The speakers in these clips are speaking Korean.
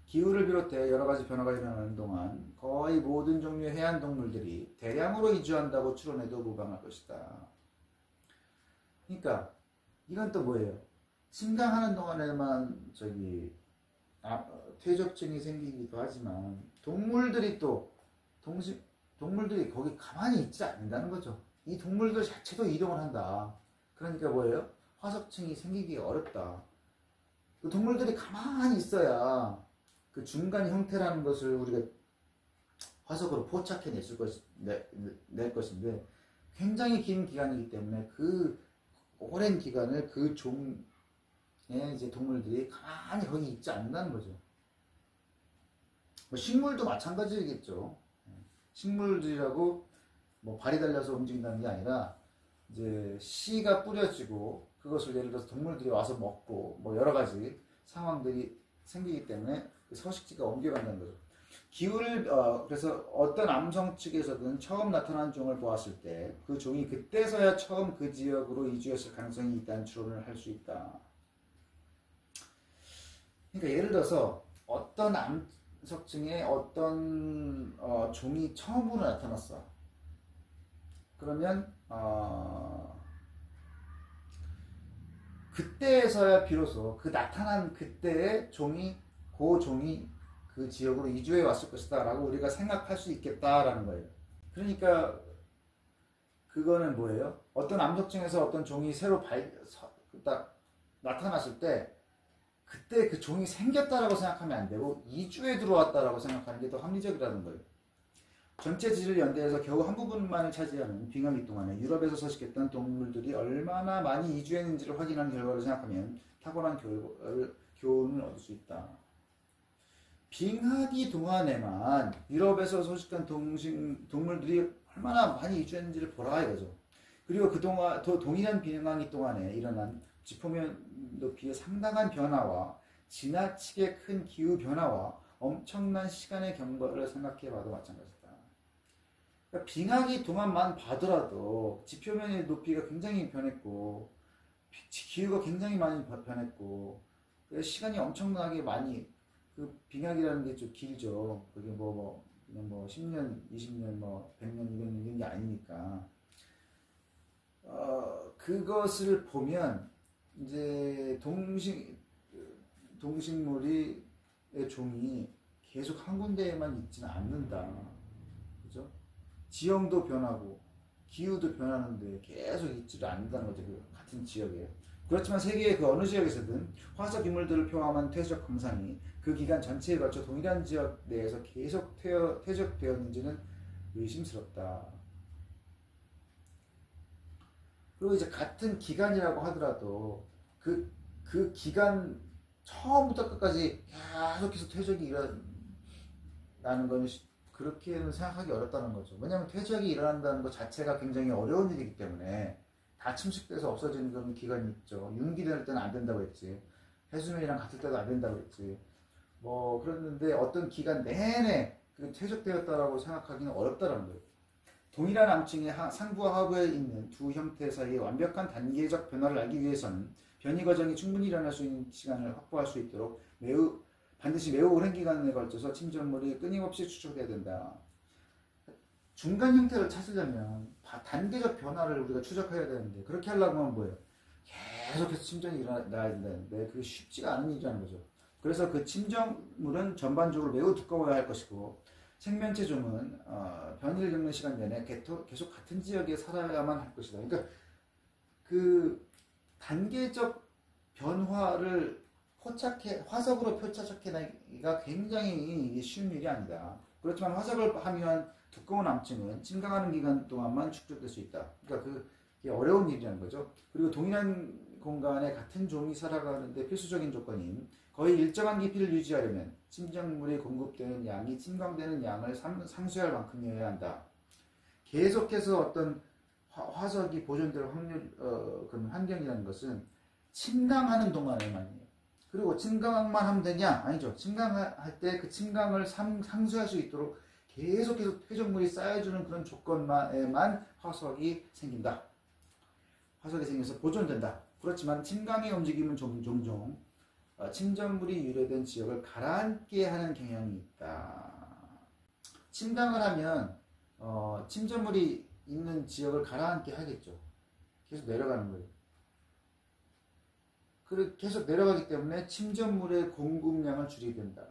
기후를 비롯해 여러 가지 변화가 일어나는 동안 거의 모든 종류의 해안 동물들이 대량으로 이주한다고 추론해도 무방할 것이다. 그러니까 이건 또 뭐예요? 침강하는 동안에만 퇴적층이 생기기도 하지만 동물들이 또 동물들이 거기 가만히 있지 않는다는 거죠. 이 동물들 자체도 이동을 한다. 그러니까 뭐예요? 화석층이 생기기 어렵다. 그 동물들이 가만히 있어야 그 중간 형태라는 것을 우리가 화석으로 포착해낼 낼 것인데 굉장히 긴 기간이기 때문에 그 오랜 기간을 그 종의 이제 동물들이 가만히 거기 있지 않는다는 거죠. 뭐 식물도 마찬가지겠죠. 식물들이라고 뭐 발이 달려서 움직인다는 게 아니라 이제 씨가 뿌려지고 그것을 예를 들어서 동물들이 와서 먹고 뭐 여러 가지 상황들이 생기기 때문에 서식지가 옮겨간다는 거죠. 기후를 그래서 어떤 암성 측에서든 처음 나타난 종을 보았을 때 그 종이 그때서야 처음 그 지역으로 이주했을 가능성이 있다는 추론을 할 수 있다. 그러니까 예를 들어서 어떤 암석층에 어떤 종이 처음으로 나타났어. 그러면 그때에서야 비로소 그 나타난 그때의 그 종이 그 지역으로 이주해 왔을 것이다 라고 우리가 생각할 수 있겠다라는 거예요. 그러니까 그거는 뭐예요? 어떤 암석층에서 어떤 종이 새로 나타났을 때 그때 그 종이 생겼다라고 생각하면 안 되고 이주해 들어왔다라고 생각하는 게 더 합리적이라는 거예요. 전체 지질 연대에서 겨우 한 부분만을 차지하는 빙하기 동안에 유럽에서 서식했던 동물들이 얼마나 많이 이주했는지를 확인한 결과를 생각하면 탁월한 교훈을 얻을 수 있다. 빙하기 동안에만 유럽에서 서식한 동물들이 얼마나 많이 이주했는지를 보라 이거죠. 그리고 그동안 더 동일한 빙하기 동안에 일어난 지표면 높이의 상당한 변화와 지나치게 큰 기후 변화와 엄청난 시간의 경과를 생각해봐도 마찬가지다. 그러니까 빙하기 동안만 봐더라도 지표면의 높이가 굉장히 변했고 기후가 굉장히 많이 변했고 시간이 엄청나게 많이 그 빙하기라는 게 좀 길죠. 그게 그냥 10년, 20년, 100년, 200년 이런 게 아니니까 그것을 보면 이제 동식물의 종이 계속 한 군데에만 있지는 않는다. 그죠? 지형도 변하고 기후도 변하는데 계속 있지를 않는다는 거죠. 그 같은 지역에. 그렇지만 세계의 그 어느 지역에서든 화석 유물들을 포함한 퇴적 광산이 그 기간 전체에 걸쳐 동일한 지역 내에서 계속 퇴적되었는지는 의심스럽다. 그리고 이제 같은 기간이라고 하더라도 그 기간 처음부터 끝까지 계속해서 퇴적이 일어나는 건 그렇게는 생각하기 어렵다는 거죠. 왜냐하면 퇴적이 일어난다는 것 자체가 굉장히 어려운 일이기 때문에 다 침식돼서 없어지는 그런 기간이 있죠. 윤기될 때는 안 된다고 했지. 해수면이랑 같을 때도 안 된다고 했지. 그랬는데 어떤 기간 내내 퇴적되었다라고 생각하기는 어렵다는 거예요. 동일한 암층의 상부와 하부에 있는 두 형태 사이의 완벽한 단계적 변화를 알기 위해서는 변이 과정이 충분히 일어날 수 있는 시간을 확보할 수 있도록 반드시 매우 오랜 기간에 걸쳐서 침전물이 끊임없이 추적돼야 된다. 중간 형태를 찾으려면 단계적 변화를 우리가 추적해야 되는데 그렇게 하려면 뭐예요? 계속해서 침전이 일어나야 된다는데 그게 쉽지가 않은 일이라는 거죠. 그래서 그 침전물은 전반적으로 매우 두꺼워야 할 것이고 생명체 종은 변이를 겪는 시간 내내 계속 같은 지역에 살아야만 할 것이다. 그러니까 그 단계적 변화를 화석으로 포착해내기가 굉장히 쉬운 일이 아니다. 그렇지만 화석을 함유한 두꺼운 암층은 침강하는 기간 동안만 축적될 수 있다. 그러니까 그게 어려운 일이라는 거죠. 그리고 동일한 공간에 같은 종이 살아가는데 필수적인 조건인 거의 일정한 깊이를 유지하려면 침전물이 공급되는 양이 침강되는 양을 상쇄할 만큼이어야 한다. 계속해서 어떤 화석이 보존될 그런 환경이라는 것은 침강하는 동안에만이에요. 그리고 침강만 하면 되냐? 아니죠. 침강할 때 그 침강을 상쇄할 수 있도록 계속해서 퇴적물이 쌓여주는 그런 조건에만 화석이 생긴다. 화석이 생겨서 보존된다. 그렇지만 침강의 움직임은 종종 침전물이 유래된 지역을 가라앉게 하는 경향이 있다. 침강을 하면 침전물이 있는 지역을 가라앉게 하겠죠. 계속 내려가는 거예요. 그리고 계속 내려가기 때문에 침전물의 공급량을 줄이게 된다.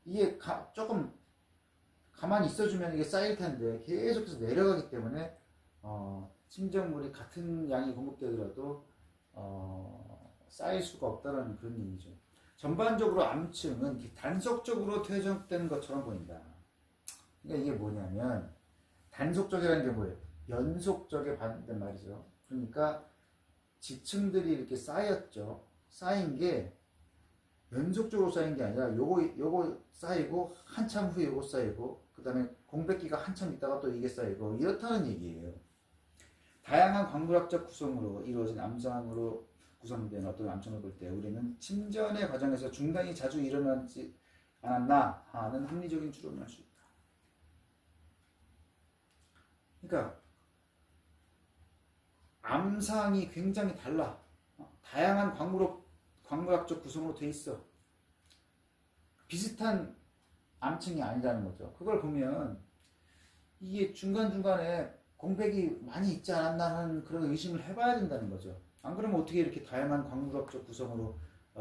이게 조금 가만히 있어주면 이게 쌓일 텐데 계속해서 내려가기 때문에 침전물이 같은 양이 공급되더라도 쌓일 수가 없다는 그런 얘기죠. 전반적으로 암층은 단속적으로 퇴적된 것처럼 보인다. 그러니까 이게 뭐냐면 단속적이라는 게 뭐예요? 연속적에 반대된 말이죠. 그러니까 지층들이 이렇게 쌓였죠. 쌓인 게 연속적으로 쌓인 게 아니라 요거 쌓이고 한참 후에 요거 쌓이고 그 다음에 공백기가 한참 있다가 또 이게 쌓이고 이렇다는 얘기예요. 다양한 광물학적 구성으로 이루어진 암상으로 구성된 어떤 암층을 볼 때 우리는 침전의 과정에서 중단이 자주 일어나지 않았나 하는 합리적인 추론을 할 수 있다. 그러니까 암상이 굉장히 달라. 다양한 광물학적 구성으로 돼 있어. 비슷한 암층이 아니라는 거죠. 그걸 보면 이게 중간중간에 공백이 많이 있지 않았나 하는 그런 의심을 해봐야 된다는 거죠. 안 그러면 어떻게 이렇게 다양한 광물학적 구성으로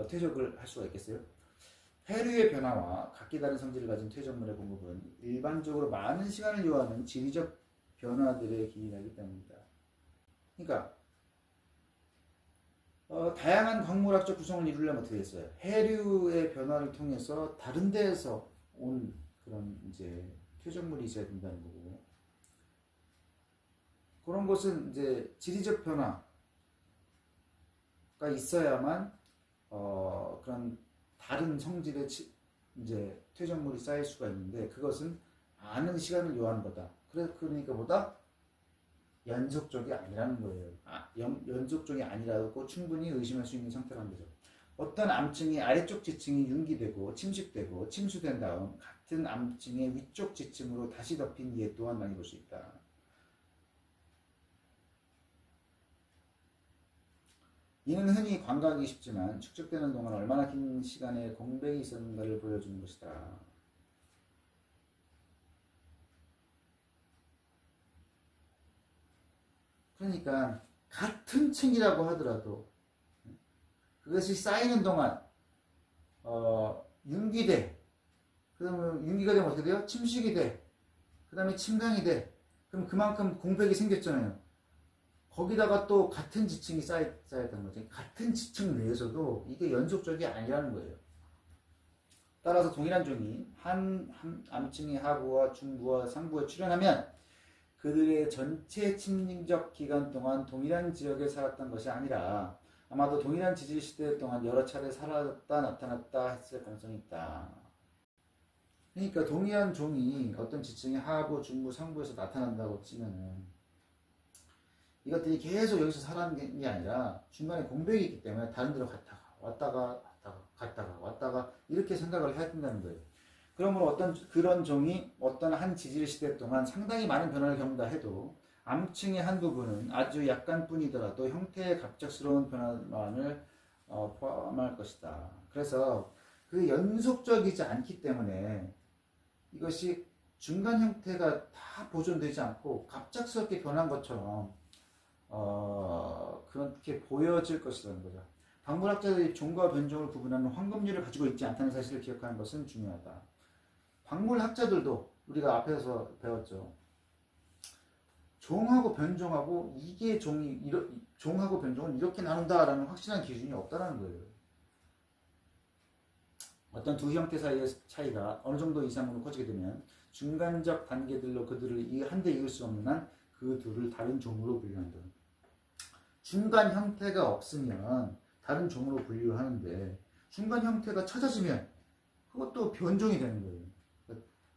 퇴적을 할 수가 있겠어요? 해류의 변화와 각기 다른 성질을 가진 퇴적물의 공급은 일반적으로 많은 시간을 요하는 지리적 변화들에 기인하기 때문이다. 그러니까 다양한 광물학적 구성을 이루려면 어떻게 했어요? 해류의 변화를 통해서 다른 데에서 온 그런 이제 퇴적물이 있어야 된다는 거고, 그런 것은 이제 지리적 변화가 있어야만 그런 다른 성질의 이제 퇴적물이 쌓일 수가 있는데 그것은 많은 시간을 요하는 거다. 그러니까 보다 연속적이 아니라는 거예요. 연속적이 아니라고 충분히 의심할 수 있는 상태라는 거죠. 어떤 암층이 아래쪽 지층이 융기되고 침식되고 침수된 다음 같은 암층의 위쪽 지층으로 다시 덮인 예 또한 많이 볼 수 있다. 이는 흔히 관광하기 쉽지만 축적되는 동안 얼마나 긴 시간의 공백이 있었는가를 보여주는 것이다. 그러니까 같은 층이라고 하더라도 그것이 쌓이는 동안 융기돼. 그러면 융기가 되면 어떻게 돼요? 침식이 돼. 그 다음에 침강이 돼. 그럼 그만큼 공백이 생겼잖아요. 거기다가 또 같은 지층이 쌓였던 거죠. 같은 지층 내에서도 이게 연속적이 아니라는 거예요. 따라서 동일한 종이 한 암층의 하부와 중부와 상부에 출현하면 그들의 전체 침략적 기간 동안 동일한 지역에 살았던 것이 아니라 아마도 동일한 지질 시대 동안 여러 차례 살았다 나타났다 했을 가능성이 있다. 그러니까 동일한 종이 어떤 지층의 하부, 중부, 상부에서 나타난다고 치면은 이것들이 계속 여기서 살아가는 게 아니라 중간에 공백이 있기 때문에 다른 데로 갔다가 이렇게 생각을 해야 된다는 거예요. 그러므로 그런 종이 어떤 한 지질 시대 동안 상당히 많은 변화를 겪는다 해도 암층의 한 부분은 아주 약간뿐이더라도 형태의 갑작스러운 변화만을 포함할 것이다. 그래서 그 연속적이지 않기 때문에 이것이 중간 형태가 다 보존되지 않고 갑작스럽게 변한 것처럼 그렇게 보여질 것이라는 거죠. 박물학자들이 종과 변종을 구분하는 황금률을 가지고 있지 않다는 사실을 기억하는 것은 중요하다. 박물학자들도 우리가 앞에서 배웠죠. 종하고 변종하고 이게 종하고 변종은 이렇게 나눈다라는 확실한 기준이 없다는 거예요. 어떤 두 형태 사이의 차이가 어느 정도 이상으로 커지게 되면 중간적 단계들로 그들을 한데 이을 수 없는 한 그 둘을 다른 종으로 분류한다. 중간 형태가 없으면 다른 종으로 분류하는데 중간 형태가 찾아지면 그것도 변종이 되는 거예요.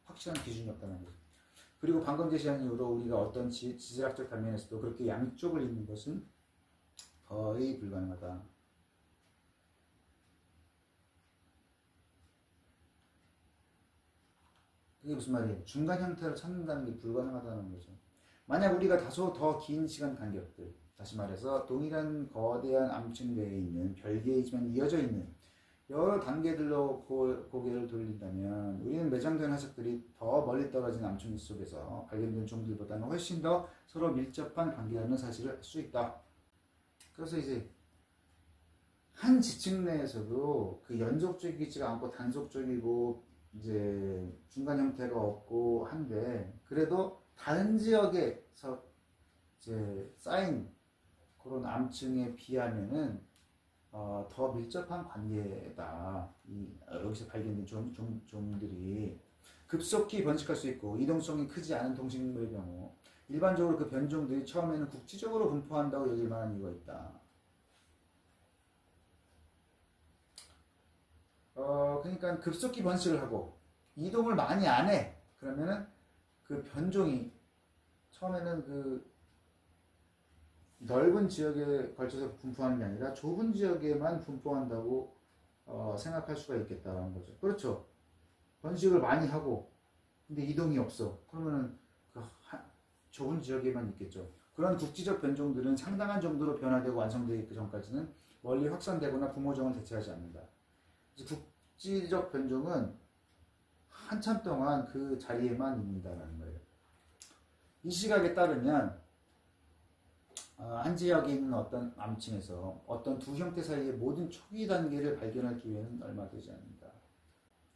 확실한 기준이 없다는 거죠. 그리고 방금 제시한 이유로 우리가 어떤 지질학적 단면에서도 그렇게 양쪽을 잇는 것은 거의 불가능하다. 그게 무슨 말이에요? 중간 형태를 찾는다는 게 불가능하다는 거죠. 만약 우리가 다소 더 긴 시간 간격들, 다시 말해서 동일한 거대한 암층 내에 있는 별개이지만 이어져 있는 여러 단계들로 고개를 돌린다면 우리는 매장된 화석들이 더 멀리 떨어진 암충 속에서 발견된 종들보다는 훨씬 더 서로 밀접한 관계라는 사실을 알 수 있다. 그래서 이제 한 지층 내에서도 그 연속적이지가 않고 단속적이고 이제 중간 형태가 없고 한데 그래도 다른 지역에서 이제 쌓인 그런 암층에 비하면은 더 밀접한 관계다. 여기서 발견된 종들이 급속히 번식할 수 있고 이동성이 크지 않은 동식물의 경우 일반적으로 그 변종들이 처음에는 국지적으로 분포한다고 여길 만한 이유가 있다. 그러니까 급속히 번식을 하고 이동을 많이 안 해. 그러면은 그 변종이 처음에는 그 넓은 지역에 걸쳐서 분포하는 게 아니라 좁은 지역에만 분포한다고 생각할 수가 있겠다라는 거죠. 그렇죠. 번식을 많이 하고 근데 이동이 없어. 그러면은 그 좁은 지역에만 있겠죠. 그런 국지적 변종들은 상당한 정도로 변화되고 완성되기 전까지는 멀리 확산되거나 부모종을 대체하지 않는다. 국지적 변종은 한참 동안 그 자리에만 있는다는 거예요. 이 시각에 따르면 한 지역에 있는 어떤 암층에서 어떤 두 형태 사이의 모든 초기 단계를 발견할 기회는 얼마 되지 않는다.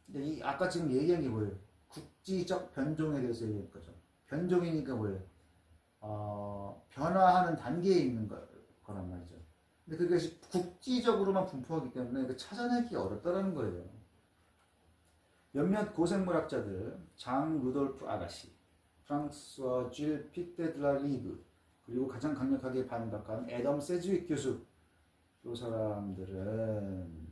근데 아까 지금 얘기한 게 뭐예요? 국지적 변종에 대해서 얘기할 거죠. 변종이니까 뭐예요? 변화하는 단계에 있는 거란 말이죠. 근데 그것이 국지적으로만 분포하기 때문에 찾아내기 어렵다는 거예요. 몇몇 고생물학자들, 장 루돌프 아가시, 프랑스와 질 피테드라리그, 그리고 가장 강력하게 반박한 애덤 세즈윅 교수, 이 사람들은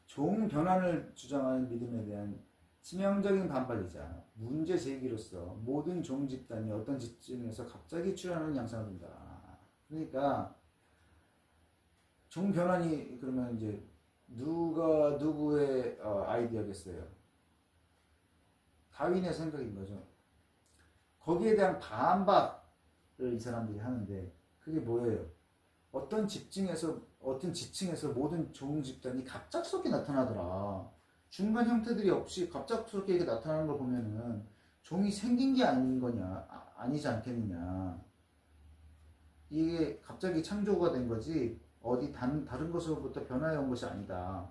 종 변환을 주장하는 믿음에 대한 치명적인 반발이자 문제 제기로서 모든 종 집단이 어떤 지층에서 갑자기 출현하는 양상을 본다. 그러니까 종 변환이 그러면 이제 누가 누구의 아이디어겠어요? 다윈의 생각인 거죠. 거기에 대한 반박을 이 사람들이 하는데 그게 뭐예요? 어떤 지층에서 모든 종 집단이 갑작스럽게 나타나더라. 중간 형태들이 없이 갑작스럽게 이렇게 나타나는 걸 보면은 종이 생긴 게 아닌 거냐, 아니지 않겠느냐. 이게 갑자기 창조가 된 거지 어디 다른 것으로부터 변화해 온 것이 아니다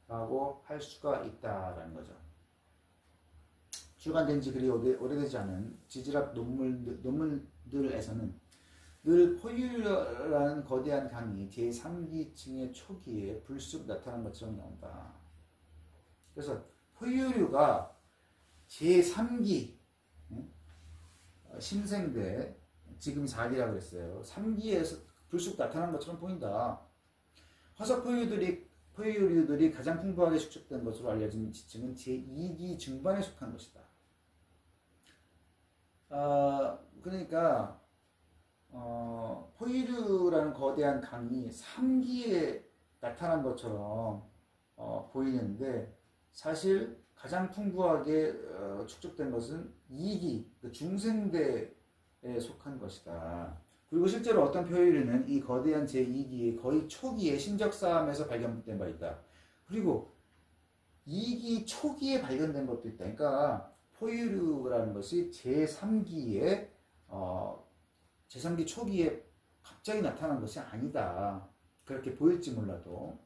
라고 할 수가 있다라는 거죠. 출간된 지 그리 오래되지 않은 지질학 논문들에서는 늘 포유류라는 거대한 강이 제3기층의 초기에 불쑥 나타난 것처럼 나온다. 그래서 포유류가 제3기 신생대, 지금 4기라고 했어요. 3기에서 불쑥 나타난 것처럼 보인다. 화석 포유류들이 가장 풍부하게 축적된 것으로 알려진 지층은 제2기 중반에 속한 것이다. 그러니까 포유류라는 거대한 강이 3기에 나타난 것처럼 보이는데 사실 가장 풍부하게 축적된 것은 2기, 그 중생대에 속한 것이다. 그리고 실제로 어떤 포유류는 이 거대한 제2기의 거의 초기에 신적싸움에서 발견된 바 있다. 그리고 2기 초기에 발견된 것도 있다. 그러니까 포유류라는 것이 제3기 초기에 갑자기 나타난 것이 아니다. 그렇게 보일지 몰라도